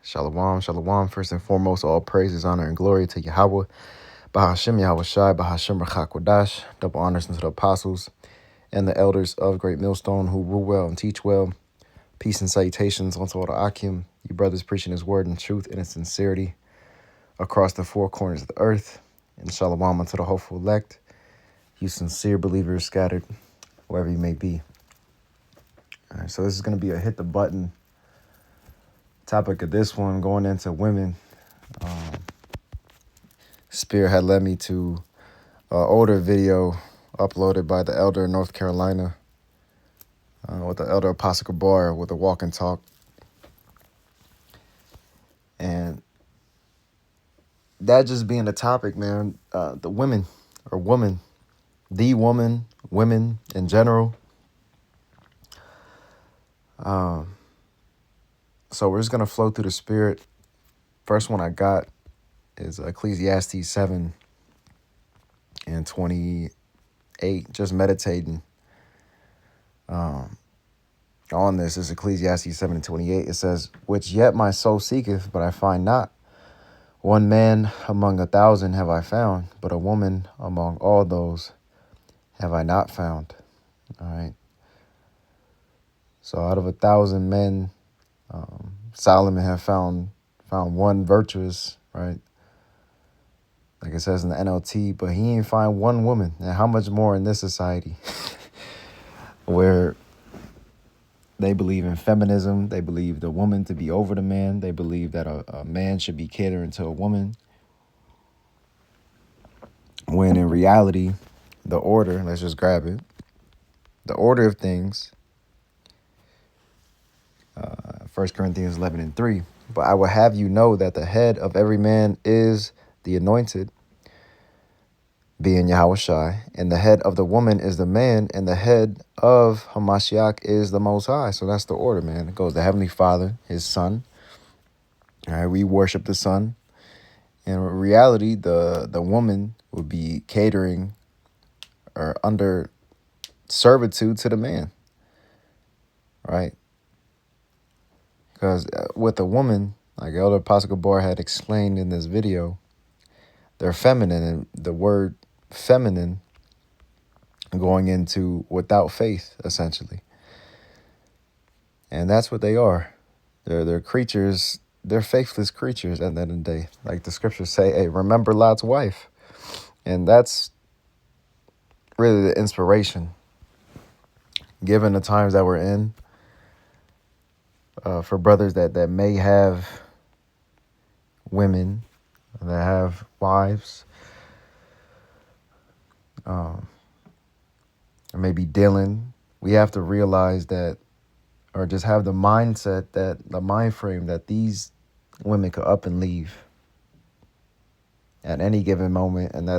Shalom, shalom. First and foremost, all praises, honor, and glory to Yahweh, Bahashem Yahweh Shai, Bahashem Rachakwadash. Double honors unto the apostles and the elders of Great Millstone who rule well and teach well. Peace and salutations unto all the Akim, you brothers preaching his word in truth and in sincerity across the four corners of the earth. And shalom unto the hopeful elect, you sincere believers scattered wherever you may be. All right, so this is going to be a hit the button topic of this one, going into women. Spirit had led me to an older video uploaded by the elder in North Carolina with the elder Apostle Gabar with a walk and talk. And that just being the topic, man, the women or woman, the woman, women in general. So we're just going to flow through the Spirit. First one I got is Ecclesiastes 7 and 28, just meditating on this. Is Ecclesiastes 7 and 28. It says, which yet my soul seeketh, but I find not. One man among 1,000 have I found, but a woman among all those have I not found. All right. So out of 1,000 men, Solomon have found one virtuous, right? Like it says in the NLT, but he ain't find one woman. And how much more in this society where they believe in feminism, they believe the woman to be over the man, they believe that a man should be catering to a woman. When in reality, the order, let's just grab it, the order of things, 1 Corinthians 11 and 3, but I will have you know that the head of every man is the anointed, being Yahweh Shai, and the head of the woman is the man, and the head of Hamashiach is the Most High. So that's the order, man. It goes the Heavenly Father, his Son. All right, we worship the Son. In reality, the woman would be catering or under servitude to the man, right? Because with a woman, like Elder Apostle Gabar had explained in this video, they're feminine, and the word feminine going into without faith, essentially. And that's what they are. They're creatures, they're faithless creatures at the end of the day. Like the scriptures say, hey, remember Lot's wife. And that's really the inspiration, given the times that we're in, for brothers that may have women, that have wives, or maybe dealing, we have to realize that, or just have the mindset, that the mind frame that these women could up and leave at any given moment, and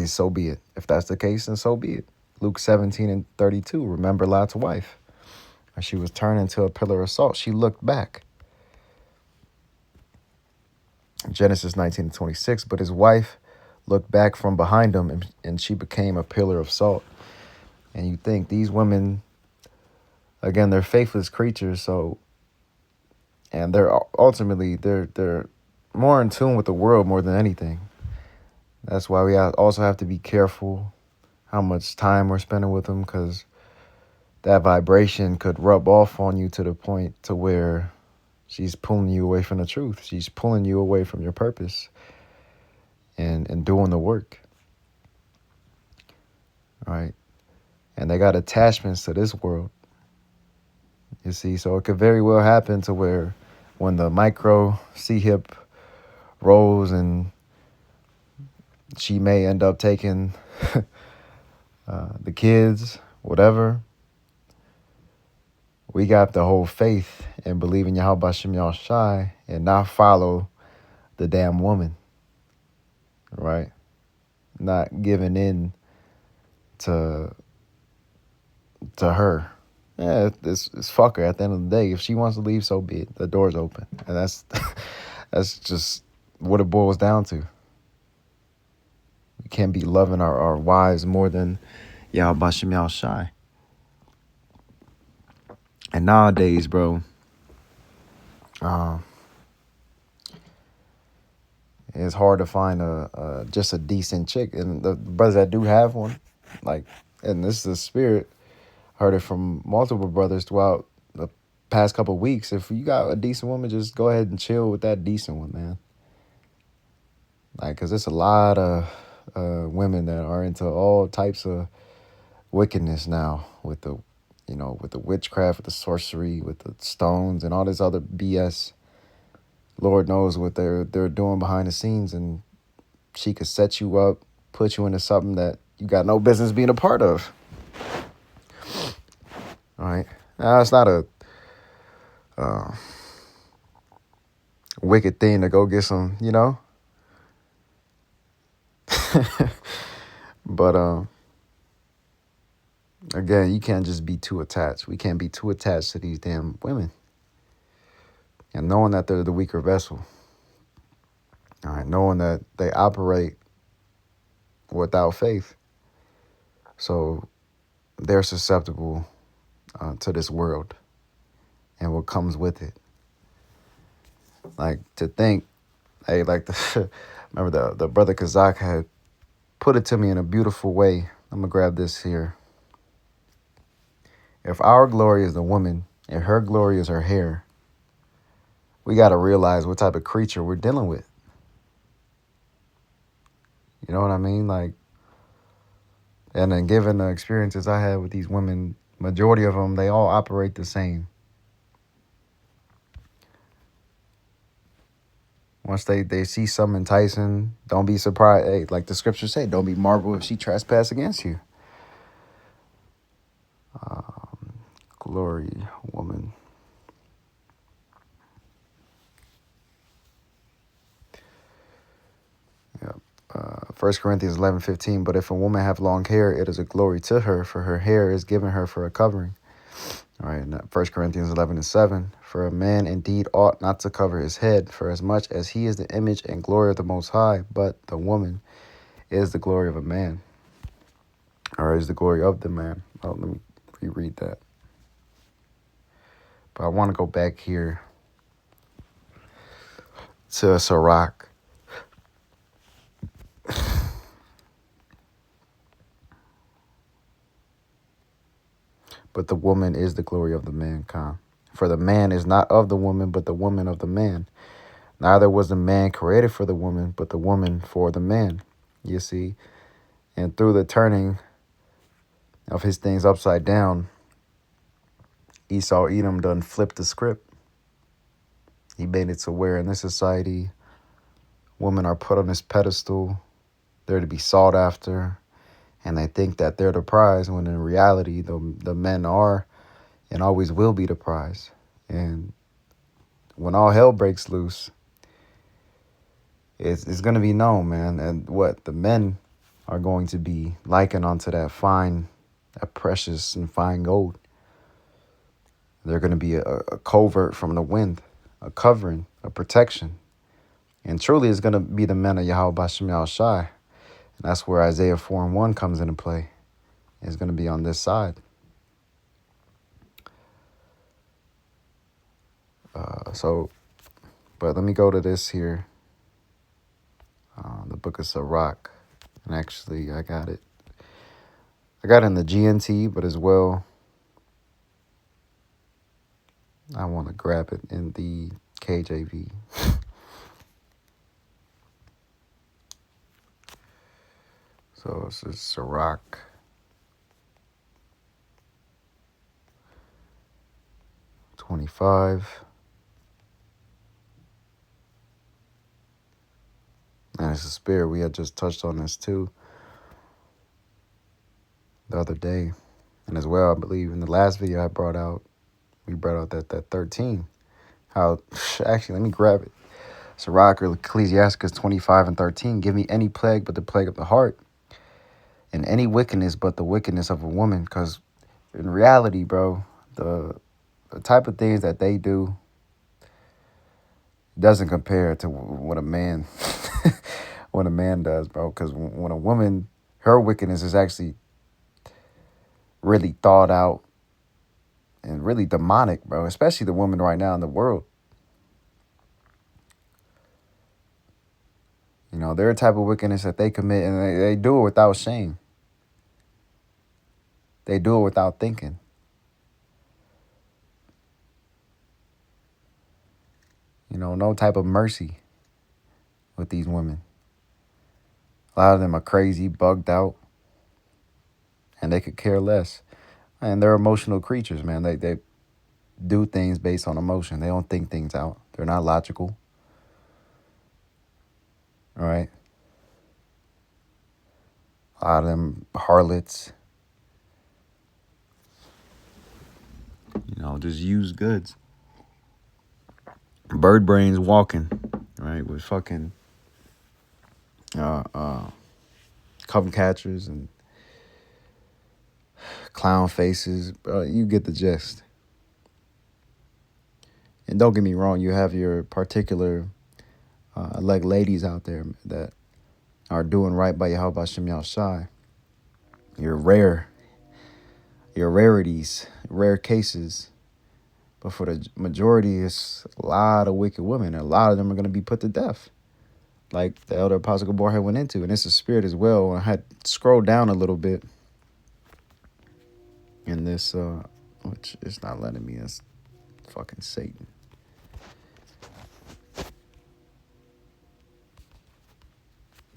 so be it. If that's the case, then so be it. Luke 17 and 32, remember Lot's wife. As she was turned into a pillar of salt, she looked back. Genesis 19 and 26, but his wife looked back from behind him, and she became a pillar of salt. And you think these women, again, they're faithless creatures, so, and they're ultimately, they're more in tune with the world more than anything. That's why we also have to be careful how much time we're spending with them, because that vibration could rub off on you to the point to where she's pulling you away from the truth. She's pulling you away from your purpose and doing the work. All right. And they got attachments to this world. You see, so it could very well happen to where when the micro C-hip rolls and she may end up taking the kids, whatever, we got the whole faith and believe in Yahweh Shem Shai and not follow the damn woman, right? Not giving in to her. Yeah, it's fuck her. At the end of the day, if she wants to leave, so be it. The door's open, and that's just what it boils down to. We can't be loving our wives more than Yahweh Shem Shai. And nowadays, bro, it's hard to find a just a decent chick. And the brothers that do have one, like, and this is the spirit. Heard it from multiple brothers throughout the past couple of weeks. If you got a decent woman, just go ahead and chill with that decent one, man. Like, cause there's a lot of women that are into all types of wickedness now with the, with the witchcraft, with the sorcery, with the stones, and all this other BS. Lord knows what they're doing behind the scenes, and she could set you up, put you into something that you got no business being a part of. All right, now it's not a wicked thing to go get some, but again, you can't just be too attached. We can't be too attached to these damn women, and knowing that they're the weaker vessel. All right, knowing that they operate without faith, so they're susceptible to this world and what comes with it. Like, to think, hey, like remember the brother Kazak had put it to me in a beautiful way. I'm gonna grab this here. If our glory is the woman and her glory is her hair, we got to realize what type of creature we're dealing with. You know what I mean? Like, and then given the experiences I had with these women, majority of them, they all operate the same. Once they see something enticing, don't be surprised. Hey, like the scriptures say, don't be marveled if she trespass against you. Glory, woman. Yep. 1 Corinthians 11:15. But if a woman have long hair, it is a glory to her, for her hair is given her for a covering. All right, 1 Corinthians 11:7. For a man indeed ought not to cover his head, for as much as he is the image and glory of the Most High, but the woman is the glory of a man, or is the glory of the man. Oh, let me reread that. But I want to go back here to Sirach. But the woman is the glory of the mankind. For the man is not of the woman, but the woman of the man. Neither was the man created for the woman, but the woman for the man. You see? And through the turning of his things upside down, Esau Edom done flipped the script. He made it to where in this society, women are put on this pedestal. They're to be sought after. And they think that they're the prize, when in reality, the men are and always will be the prize. And when all hell breaks loose, it's going to be known, man. And what the men are going to be likened onto that precious and fine gold. They're going to be a covert from the wind, a covering, a protection. And truly, it's going to be the men of Yahweh Bashem Yahushai. And that's where Isaiah 4:1 comes into play. It's going to be on this side. But let me go to this here. The book of Sirach. And actually, I got it in the GNT, but as well, I want to grab it in the KJV. So this is Sirach 25. And it's a spirit. We had just touched on this too the other day. And as well, I believe in the last video we brought out that 13. How, actually, let me grab it. Sirach or Ecclesiastes 25:13. Give me any plague but the plague of the heart, and any wickedness but the wickedness of a woman. Because in reality, bro, the type of things that they do doesn't compare to what a man does, bro. Because when a woman, her wickedness is actually really thought out and really demonic, bro. Especially the women right now in the world. You know, they're a type of wickedness that they commit, and they do it without shame. They do it without thinking. You know, no type of mercy with these women. A lot of them are crazy, bugged out, and they could care less. And they're emotional creatures, man. They do things based on emotion. They don't think things out. They're not logical. All right. A lot of them harlots. You know, just used goods. Bird brains walking, right, with fucking cum catchers and clown faces. You get the gist. And don't get me wrong, you have your particular like ladies out there that are doing right by Yahweh Shem Yahushai. You're rarities, rare cases. But for the majority, it's a lot of wicked women. A lot of them are going to be put to death, like the elder Apostle Gabor had went into. And it's a spirit as well. I had scrolled down a little bit in this, which is not letting me. That's fucking Satan.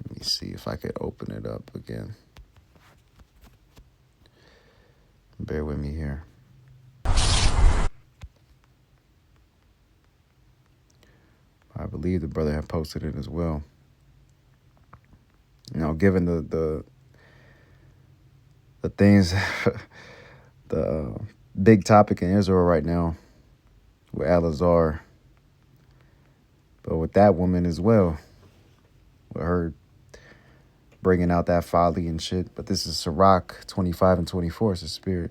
Let me see if I could open it up again. Bear with me here. I believe the brother had posted it as well. You know, given the things, the big topic in Israel right now with Al-Azhar, but with that woman as well, with her bringing out that folly and shit. But this is Sirach 25 and 24. It's a spirit.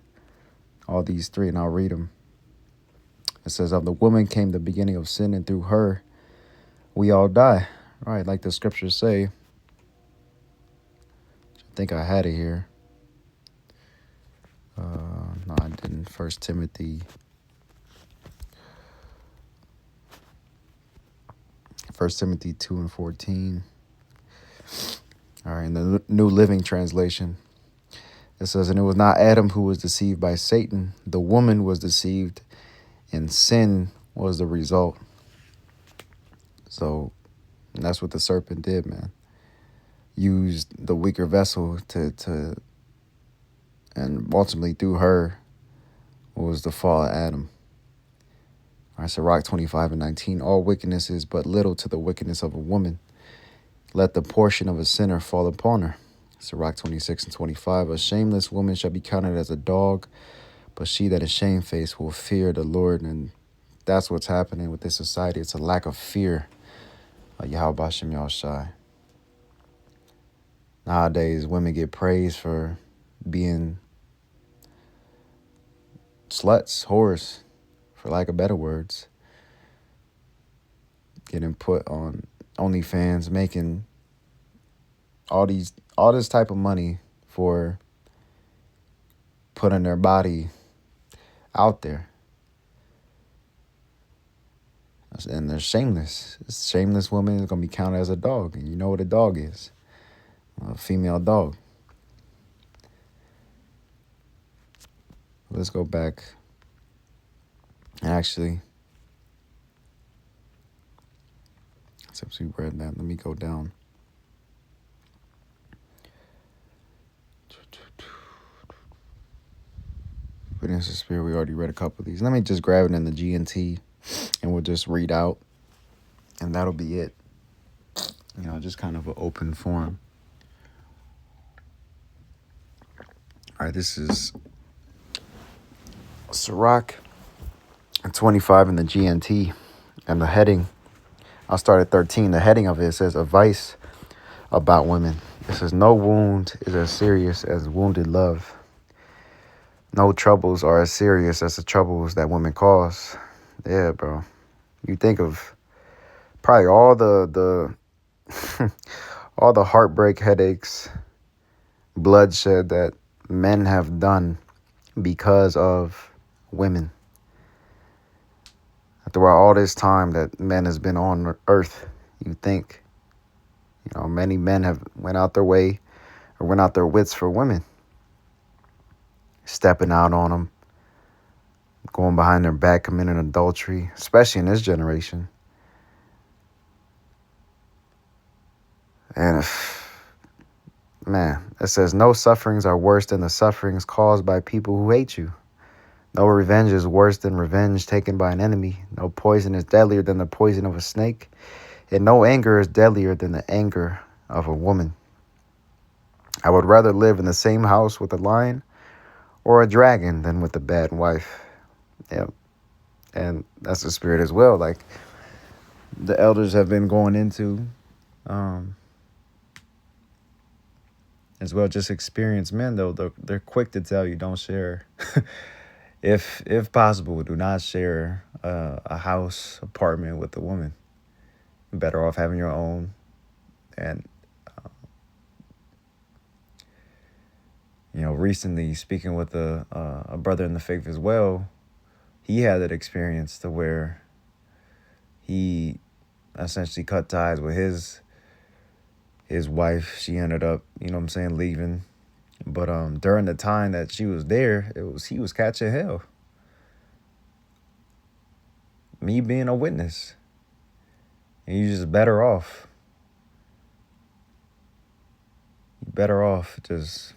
All these three, and I'll read them. It says, of the woman came the beginning of sin, and through her we all die. Right, like the scriptures say. I think I had it here. No, I didn't. 1 Timothy 2 and 14. All right, in the New Living Translation, it says, and it was not Adam who was deceived by Satan. The woman was deceived, and sin was the result. So that's what the serpent did, man. Used the weaker vessel to and ultimately through her was the fall of Adam. All right, Sirach 25 and 19. All wickedness is but little to the wickedness of a woman. Let the portion of a sinner fall upon her. Sirach 26 and 25. A shameless woman shall be counted as a dog, but she that is shamefaced will fear the Lord. And that's what's happening with this society. It's a lack of fear of Yahweh Shem Yahushai. Nowadays, women get praised for being sluts, whores, for lack of better words. Getting put on OnlyFans, making all this type of money for putting their body out there. And they're shameless. A shameless woman is going to be counted as a dog. And you know what a dog is. A female dog. Let's go back. Actually, since we read that, let me go down. Witness the Spirit, we already read a couple of these. Let me just grab it in the GNT, and we'll just read out, and that'll be it. You know, just kind of an open forum. All right, this is Sirach 25 in the GNT, and the heading, I'll start at 13. The heading of it says, advice about women. It says, no wound is as serious as wounded love. No troubles are as serious as the troubles that women cause. Yeah, bro. You think of probably all the all the heartbreak, headaches, bloodshed that men have done because of women. Throughout all this time that men has been on earth, you think You know, many men have went out their way or went out their wits for women, stepping out on them, going behind their back, committing adultery, especially in this generation. And man, it says, no sufferings are worse than the sufferings caused by people who hate you. No revenge is worse than revenge taken by an enemy. No poison is deadlier than the poison of a snake. And no anger is deadlier than the anger of a woman. I would rather live in the same house with a lion or a dragon than with a bad wife. Yeah. And that's the spirit as well. Like the elders have been going into as well, just experienced men, though. They're quick to tell you don't share. If possible, do not share a house, apartment with a woman. You're better off having your own. And, recently speaking with a brother in the faith as well, he had that experience to where he essentially cut ties with his wife. She ended up, leaving. But during the time that she was there, he was catching hell. Me being a witness. And you're just better off. You're better off just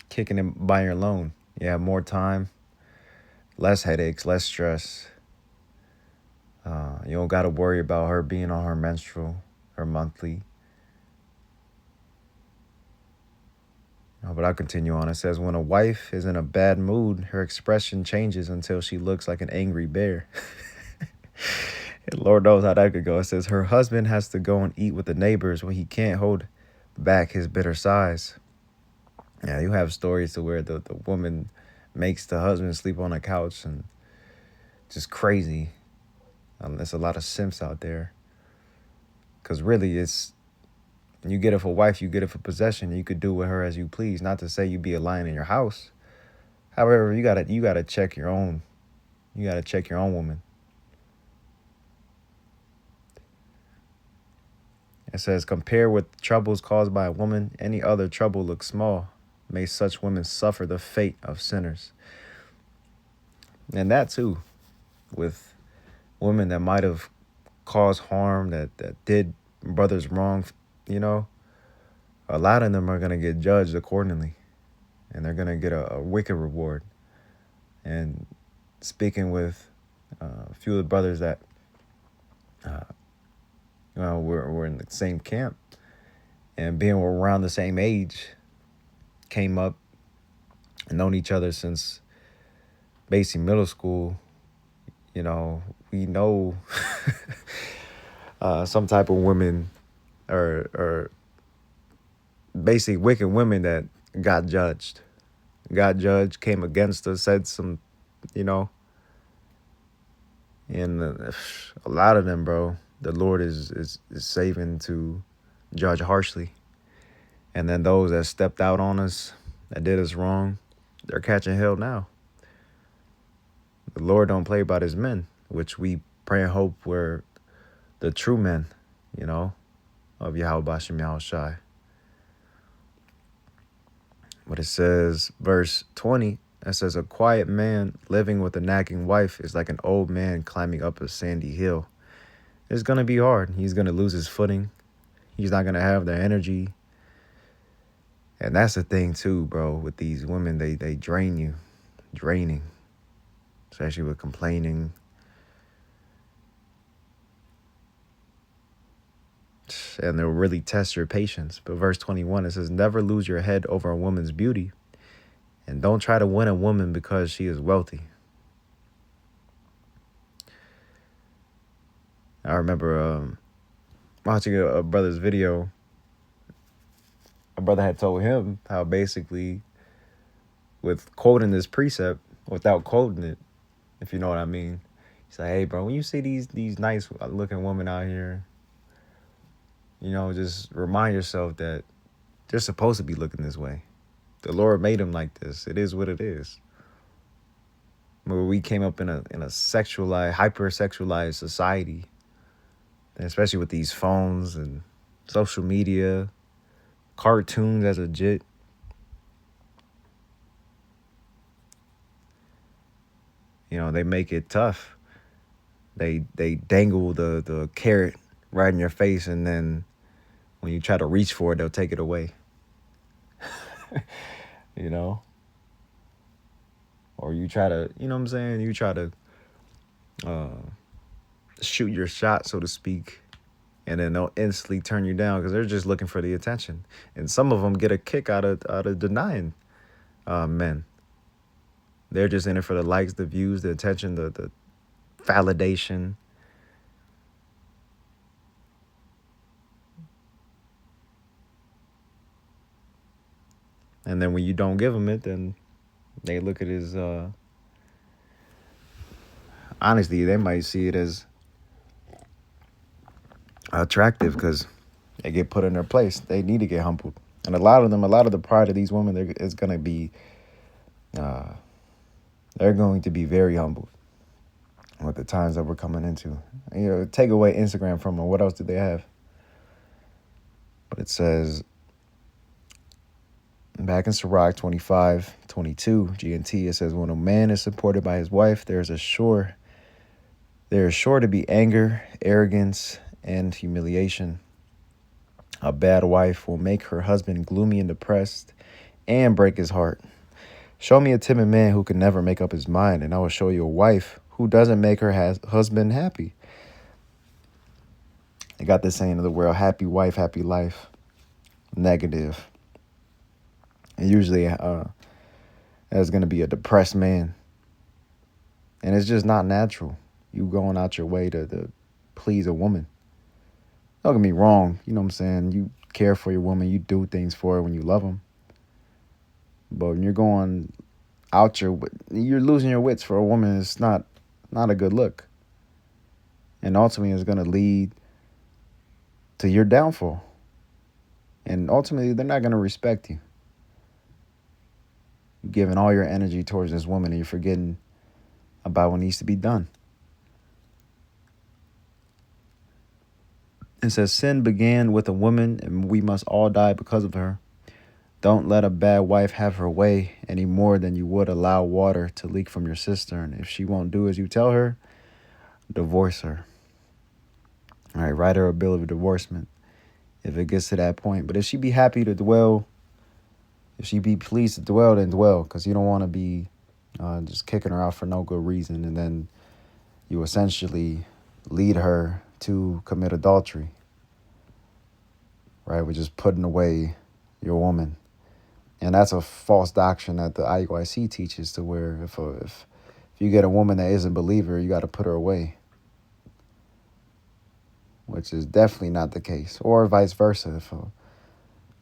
kicking it by your loan. You have more time, less headaches, less stress. You don't got to worry about her being on her menstrual, her monthly. But I'll continue on. It says, when a wife is in a bad mood, her expression changes until she looks like an angry bear. And Lord knows how that could go. It says, her husband has to go and eat with the neighbors when he can't hold back his bitter sighs. Yeah, you have stories to where the woman makes the husband sleep on a couch and just crazy. There's a lot of simps out there. Because really, you get it for wife, you get it for possession. You could do with her as you please. Not to say you be a lion in your house. However, you gotta check your own. You gotta check your own woman. It says, compare with troubles caused by a woman, any other trouble looks small. May such women suffer the fate of sinners. And that too, with women that might have caused harm, that did brothers wrong, a lot of them are going to get judged accordingly. And they're going to get a wicked reward. And speaking with a few of the brothers that we're in the same camp, and being around the same age, came up and known each other since basically middle school. We know some type of women or basically wicked women that got judged, came against us, said some, and a lot of them, bro, the Lord is saving to judge harshly. And then those that stepped out on us, that did us wrong, they're catching hell now. The Lord don't play about his men, which we pray and hope were the true men, of Yahweh Bashem Yahushai. But it says, verse 20, it says, a quiet man living with a nagging wife is like an old man climbing up a sandy hill. It's going to be hard. He's going to lose his footing. He's not going to have the energy. And that's the thing too, bro, with these women, they drain you, draining, especially with complaining. And they'll really test your patience. But verse 21, it says, never lose your head over a woman's beauty, and don't try to win a woman because she is wealthy. I remember watching a brother's video. A brother had told him how basically with quoting this precept without quoting it, if you know what I mean. He's like, hey, bro, when you see these nice looking women out here, just remind yourself that they're supposed to be looking this way. The Lord made them like this. It is what it is. But we came up in a sexualized, hyper-sexualized society, and especially with these phones and social media, cartoons as a jit. You know, they make it tough. They dangle the carrot right in your face, and then when you try to reach for it, they'll take it away. You know, or you try to, you know what I'm saying? You try to uh, shoot your shot, so to speak, and then they'll instantly turn you down because they're just looking for the attention. And some of them get a kick out of denying men. They're just in it for the likes, the views, the attention, the validation. And then when you don't give them it, then they look at it as honestly, they might see it as attractive because they get put in their place. They need to get humbled. And a lot of them, a lot of the pride of these women, is going to be, uh, they're going to be very humbled with the times that we're coming into. You know, take away Instagram from them. What else do they have? But it says, back in Sirach 25:22, GNT, it says, when a man is supported by his wife, there is sure to be anger, arrogance, and humiliation. A bad wife will make her husband gloomy and depressed and break his heart. Show me a timid man who can never make up his mind, and I will show you a wife who doesn't make her husband happy. They got this saying of the world, happy wife, happy life. Negative. And usually there's going to be a depressed man. And it's just not natural. You going out your way to please a woman. Don't get me wrong. You know what I'm saying? You care for your woman. You do things for her when you love them. But when you're going out you're losing your wits for a woman, it's not a good look. And ultimately it's going to lead to your downfall. And ultimately they're not going to respect you. You're giving all your energy towards this woman and you're forgetting about what needs to be done. It says, sin began with a woman and we must all die because of her. Don't let a bad wife have her way any more than you would allow water to leak from your cistern. If she won't do as you tell her, divorce her. All right, write her a bill of divorcement if it gets to that point. But if she be happy to dwell, if she be pleased to dwell, then dwell, because you don't want to be just kicking her out for no good reason. And then you essentially lead her to commit adultery, right? We're just putting away your woman. And that's a false doctrine that the IUIC teaches, to where if you get a woman that isn't a believer, you got to put her away, which is definitely not the case. Or vice versa. If an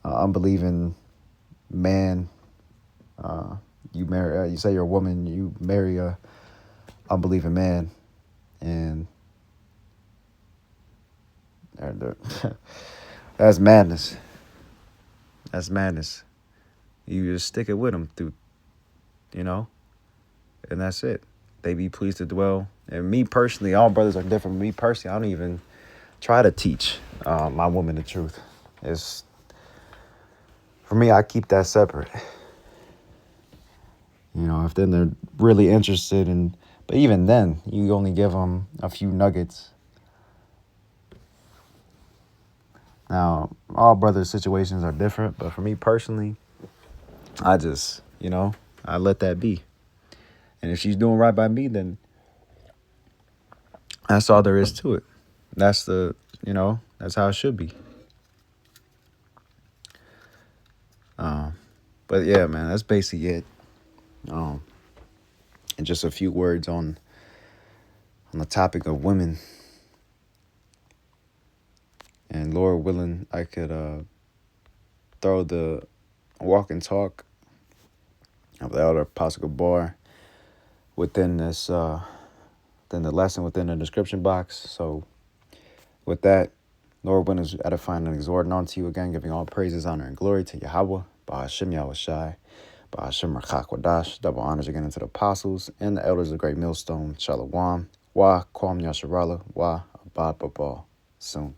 unbelieving man, you say you're a woman, you marry a unbelieving man, and that's madness. That's madness. You just stick it with them through, and that's it. They be pleased to dwell. And me personally, all brothers are different. Me personally, I don't even try to teach my woman the truth. For me, I keep that separate. If then they're really interested but even then, you only give them a few nuggets. Now, all brothers' situations are different, but for me personally, I just, I let that be. And if she's doing right by me, then that's all there is to it. That's that's how it should be. But yeah, man, that's basically it. And just a few words on the topic of women. And Lord willing, I could throw the walk and talk of the Elder Apostle Gabar within this, within the lesson, within the description box. So with that, Lord willing, is edifying and exhorting unto you again, giving all praises, honor, and glory to Yahweh, Ba'ashem Yahushai, Ba'ashem Rachak Wadash, double honors again unto the apostles and the elders of the great millstone, Shalom, Wa Kwam Yasharala, Wa Abad Babal, soon.